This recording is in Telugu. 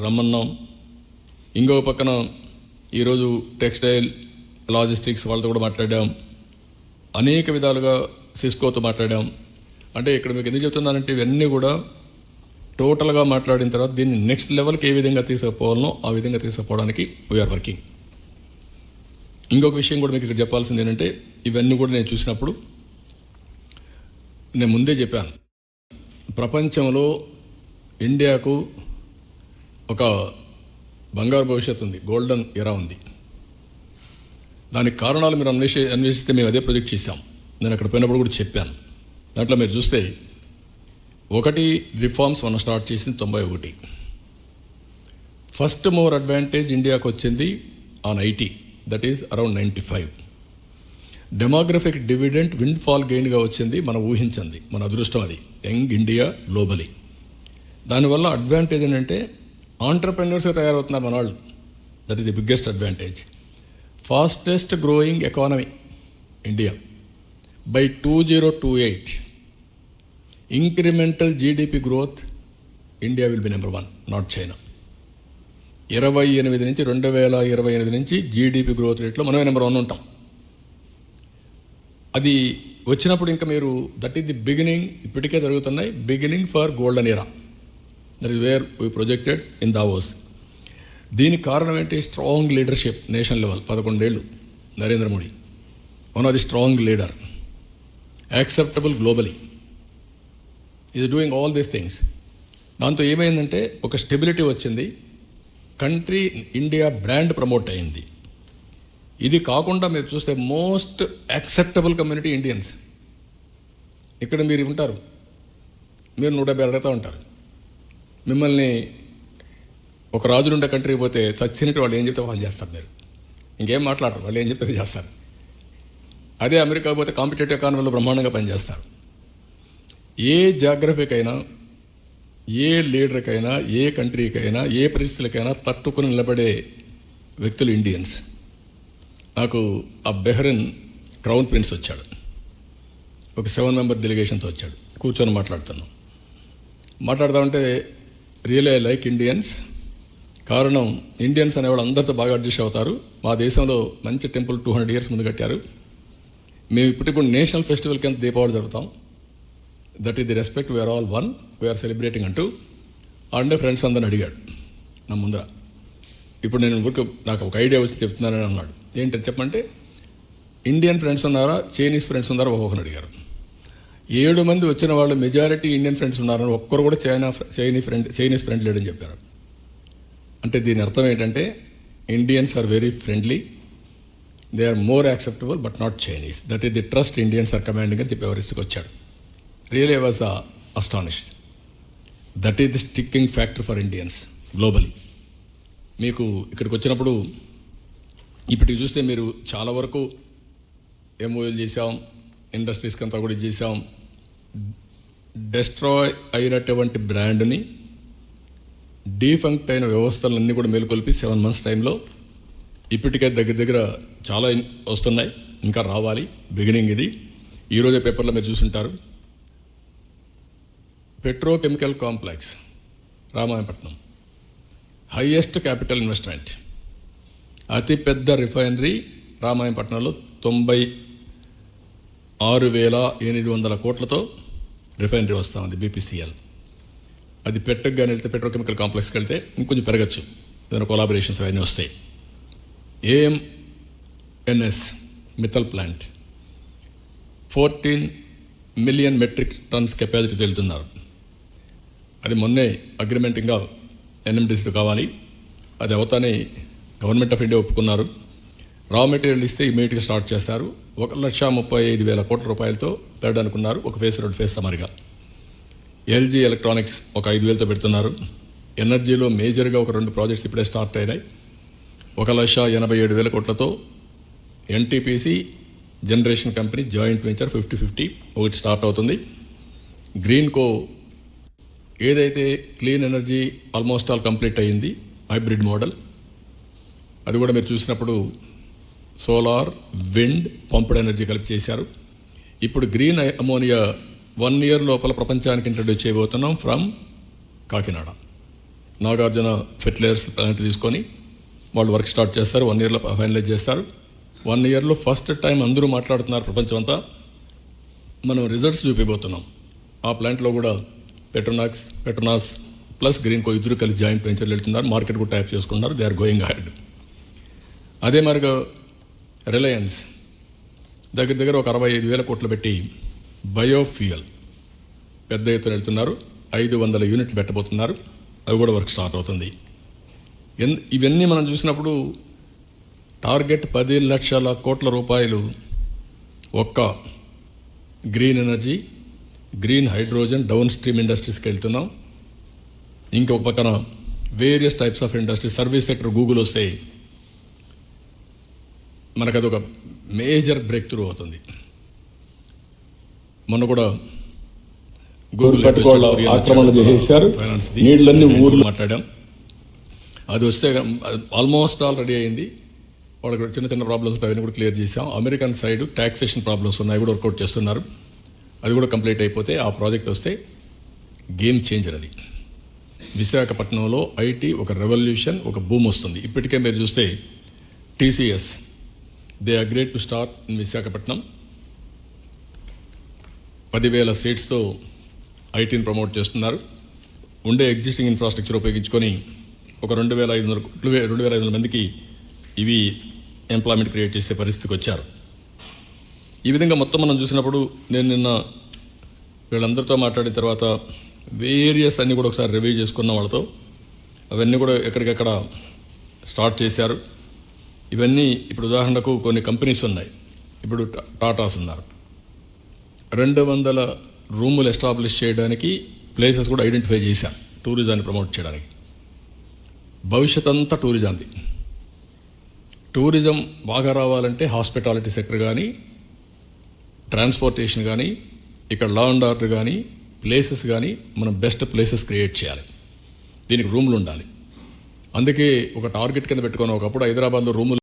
రమ్మన్నాం. ఇంకో పక్కన ఈరోజు టెక్స్టైల్ లాజిస్టిక్స్ వాళ్ళతో కూడా మాట్లాడాం. అనేక విధాలుగా సిస్కోతో మాట్లాడాం. అంటే ఇక్కడ మీకు ఎందుకు చెప్తున్నానంటే ఇవన్నీ కూడా టోటల్గా మాట్లాడిన తర్వాత దీన్ని నెక్స్ట్ లెవెల్కి ఏ విధంగా తీసుకుపోవాలనో ఆ విధంగా తీసుకుపోవడానికి వీఆర్ వర్కింగ్. ఇంకొక విషయం కూడా మీకు ఇక్కడ చెప్పాల్సింది ఏంటంటే ఇవన్నీ కూడా నేను చూసినప్పుడు నేను ముందే చెప్పాను, ప్రపంచంలో ఇండియాకు ఒక బంగారు భవిష్యత్తు ఉంది, గోల్డెన్ ఎరా ఉంది. దానికి కారణాలు మీరు అన్వేషిస్తే మేము అదే ప్రొజెక్ట్ చేశాం. నేను అక్కడ పోయినప్పుడు కూడా చెప్పాను. దాంట్లో మీరు చూస్తే ఒకటి రిఫార్మ్స్ మనం స్టార్ట్ చేసింది 91. ఫస్ట్ మోర్ అడ్వాంటేజ్ ఇండియాకు వచ్చింది on IT, that is around 95. Demographic dividend windfall గెయిన్గా వచ్చింది, మనం ఊహించింది, మన అదృష్టం అది. Young India globally. దానివల్ల అడ్వాంటేజ్ ఏంటంటే ఆంటర్ప్రెన్యూర్స్గా తయారవుతున్నారు మన వాళ్ళు. That is the biggest advantage. Fastest growing economy India. By 2028 incremental GDP growth India will be number 1, not China. 28 నుంచి 2028 నుంచి జీడిపి గ్రోత్ రేట్లో మనమే నెంబర్ 1 ఉంటాం. అది వచ్చినప్పుడు ఇంకా మీరు దట్ ఈస్ ది బిగినింగ్. ఇప్పటికే జరుగుతున్నాయి beginning for golden era. That is where we projected in Davos. దీనికి కారణం ఏంటి? Strong leadership national level. 11 ఏళ్ళు Narendra Modi, one of the strong leader, acceptable globally, is doing all these things. దాంతో ఏమైందంటే ఒక స్టెబిలిటీ వచ్చింది. కంట్రీ ఇండియా బ్రాండ్ ప్రమోట్ అయింది. ఇది కాకుండా మీరు చూస్తే మోస్ట్ యాక్సెప్టబుల్ కమ్యూనిటీ ఇండియన్స్. ఇక్కడ మీరు ఉంటారు, మీరు 150 అడుగుతూ ఉంటారు. మిమ్మల్ని ఒక రాజులుండే కంట్రీకి పోతే చచ్చినట్టు వాళ్ళు ఏం చెప్తే వాళ్ళు చేస్తారు. మీరు ఇంకేం మాట్లాడరు, వాళ్ళు ఏం చెప్తే చేస్తారు. అదే అమెరికా పోతే కాంపిటేటివ్ ఎకానమీలో బ్రహ్మాండంగా పనిచేస్తారు. ఏ జాగ్రఫీకైనా, ఏ లీడర్కైనా, ఏ కంట్రీకైనా, ఏ పరిస్థితులకైనా తట్టుకుని నిలబడే వ్యక్తులు ఇండియన్స్. నాకు ఆ బెహ్రెన్ క్రౌన్ ప్రిన్స్ వచ్చాడు, ఒక 7 మెంబర్ డెలిగేషన్తో వచ్చాడు. కూర్చొని మాట్లాడుతూ ఉంటే రియల్ ఐ లైక్ ఇండియన్స్. కారణం ఇండియన్స్ అనేవాళ్ళు అందరితో బాగా అడ్జస్ట్ అవుతారు. మా దేశంలో మంచి టెంపుల్ 200 years ముందు కట్టారు. మేము ఇప్పటికి కూడా నేషనల్ ఫెస్టివల్ కింద దీపావళి జరుపుతాం. That is the respect, we are all one, we are celebrating అంటూ అంటే ఫ్రెండ్స్ అందరిని అడిగాడు నా ముందర. ఇప్పుడు నేను ఊరికి నాకు ఒక ఐడియా వచ్చి చెప్తున్నానని అన్నాడు. ఏంటని చెప్పంటే, ఇండియన్ ఫ్రెండ్స్ ఉన్నారా, చైనీస్ ఫ్రెండ్స్ ఉన్నారా ఒక్కొక్కరిని అడిగారు. 7 మంది వచ్చిన వాళ్ళు మెజారిటీ ఇండియన్ ఫ్రెండ్స్ ఉన్నారని, ఒక్కరు కూడా చైనీస్ ఫ్రెండ్ లేడని చెప్పారు. అంటే దీని అర్థం ఏంటంటే Indians are very friendly, they are more acceptable but not Chinese. That is the trust Indians are commanding అని చెప్పి ఎవరిస్కి వచ్చాడు. Really I was astonished. That is the sticking factor for Indians globally. మీకు ఇక్కడికి వచ్చినప్పుడు ఇప్పటికి చూస్తే మీరు చాలా వరకు ఎంఓయూలు చేసాం, ఇండస్ట్రీస్కి అంతా కూడా చేసాం. డెస్ట్రాయ్ అయినటువంటి బ్రాండ్ని, డీఫంక్ట్ అయిన వ్యవస్థలన్నీ కూడా మేలుకొల్పి 7 months టైంలో ఇప్పటికే దగ్గర చాలా వస్తున్నాయి, ఇంకా రావాలి. బిగినింగ్ ఇది. ఈరోజే పేపర్లో మీరు చూసుంటారు. Petrochemical complex Ramayapatnam, highest capital investment, అతిపెద్ద రిఫైనరీ రామాయపట్నంలో 96,800 కోట్లతో రిఫైనరీ వస్తూ ఉంది, బీపీసీఎల్. అది పెట్టగానే వెళ్తే, పెట్రోకెమికల్ కాంప్లెక్స్కి వెళ్తే ఇంకొంచెం పెరగచ్చు, ఏదైనా కొలాబరేషన్స్ అవన్నీ వస్తాయి. AMNS Mittal plant 14 million metric tons కెపాసిటీతో వెళ్తున్నారు. అది మొన్నే అగ్రిమెంట్ ఇంకా ఎన్ఎండిసితో కావాలి. అది అవుతానే గవర్నమెంట్ ఆఫ్ ఇండియా ఒప్పుకున్నారు. రా మెటీరియల్ ఇస్తే ఇమీడియట్గా స్టార్ట్ చేస్తారు. 1,35,000 కోట్ల రూపాయలతో పెట్టడానుకున్నారు. ఒక ఫేస్ 2 ఫేస్ సమరిగా. ఎల్జీ ఎలక్ట్రానిక్స్ ఒక 5,000తో పెడుతున్నారు. ఎనర్జీలో మేజర్గా ఒక 2 ప్రాజెక్ట్స్ ఇప్పుడే స్టార్ట్ అయినాయి. 1,87,000 కోట్లతో NTPC generation company joint venture 50-50 ఒకటి స్టార్ట్ అవుతుంది. గ్రీన్ కో ఏదైతే clean energy almost all complete అయ్యింది, హైబ్రిడ్ మోడల్. అది కూడా మీరు చూసినప్పుడు సోలార్, విండ్, పంప్డ్ ఎనర్జీ కలిపి చేశారు. ఇప్పుడు గ్రీన్ అమోనియా 1 year లోపల ప్రపంచానికి ఇంట్రడ్యూస్ చేయబోతున్నాం from Kakinada. Nagarjuna fertilisers plant తీసుకొని వాళ్ళు వర్క్ స్టార్ట్ చేస్తారు. 1 ఇయర్లో ఫైనలైజ్ చేస్తారు. 1 ఇయర్లో ఫస్ట్ టైం అందరూ మాట్లాడుతున్నారు ప్రపంచం అంతా. మనం రిజల్ట్స్ చూపిపోతున్నాం. ఆ ప్లాంట్లో కూడా పెట్రోనాస్ ప్లస్ గ్రీన్కో ఇద్దరు కలిసి జాయింట్ వెంచర్లు వెళ్తున్నారు. మార్కెట్ కూడా టైప్ చేసుకుంటున్నారు. They are going ahead. అదే మరిగా రిలయన్స్ దగ్గర ఒక 65,000 కోట్లు పెట్టి బయోఫ్యూయల్ పెద్ద ఎత్తున వెళ్తున్నారు. 500 యూనిట్లు పెట్టబోతున్నారు. అవి కూడా వర్క్ స్టార్ట్ అవుతుంది. ఇవన్నీ మనం చూసినప్పుడు టార్గెట్ 10 లక్షల కోట్ల రూపాయలు ఒక్క green energy, green hydrogen, downstream ఇండస్ట్రీస్కి వెళ్తున్నాం. ఇంకొక పక్కన various types of industry, service sector Google వస్తే మనకు అదొక మేజర్ బ్రేక్ త్రూ అవుతుంది. మొన్న కూడా గూగుల్ ఆక్రమణ చేసేసారు. నీళ్ళన్నీ ఊర్లు మాట్లాడాం. అది వస్తే ఆల్మోస్ట్ ఆల్ రెడీ అయింది. వాళ్ళకి చిన్న చిన్న ప్రాబ్లమ్స్ అవన్నీ కూడా క్లియర్ చేసాం. అమెరికన్ సైడ్ ట్యాక్సేషన్ ప్రాబ్లమ్స్ ఉన్నాయి, కూడా వర్కౌట్ చేస్తున్నారు. అది కూడా కంప్లీట్ అయిపోతే ఆ ప్రాజెక్ట్ వస్తే గేమ్ చేంజర్. అది విశాఖపట్నంలో ఐటీ ఒక రెవల్యూషన్, ఒక బూమ్ వస్తుంది. ఇప్పటికే మీరు చూస్తే TCS they agreed to start in Visakhapatnam. 10,000 సీట్స్తో ఐటీని ప్రమోట్ చేస్తున్నారు. ఉండే ఎగ్జిస్టింగ్ ఇన్ఫ్రాస్ట్రక్చర్ ఉపయోగించుకొని ఒక 2,500 మందికి ఇవి ఎంప్లాయ్మెంట్ క్రియేట్ చేసే పరిస్థితికి వచ్చారు. ఈ విధంగా మొత్తం మనం చూసినప్పుడు నేను నిన్న వీళ్ళందరితో మాట్లాడిన తర్వాత వేరియస్ అన్నీ కూడా ఒకసారి రివ్యూ చేసుకున్న వాళ్ళతో. అవన్నీ కూడా ఎక్కడికెక్కడ స్టార్ట్ చేశారు. ఇవన్నీ ఇప్పుడు ఉదాహరణకు కొన్ని కంపెనీస్ ఉన్నాయి. ఇప్పుడు టాటాస్ ఉన్నారు. 200 రూములు ఎస్టాబ్లిష్ చేయడానికి ప్లేసెస్ కూడా ఐడెంటిఫై చేశారు, టూరిజాన్ని ప్రమోట్ చేయడానికి. భవిష్యత్ అంతా టూరిజంది. టూరిజం బాగా రావాలంటే హాస్పిటాలిటీ సెక్టర్ కానీ, ట్రాన్స్పోర్టేషన్ కానీ, ఇక్కడ లా అండ్ ఆర్డర్ కానీ, ప్లేసెస్ కానీ మనం బెస్ట్ ప్లేసెస్ క్రియేట్ చేయాలి. దీనికి రూములు ఉండాలి. అందుకే ఒక టార్గెట్ కింద పెట్టుకుని ఒకప్పుడు హైదరాబాద్లో రూములు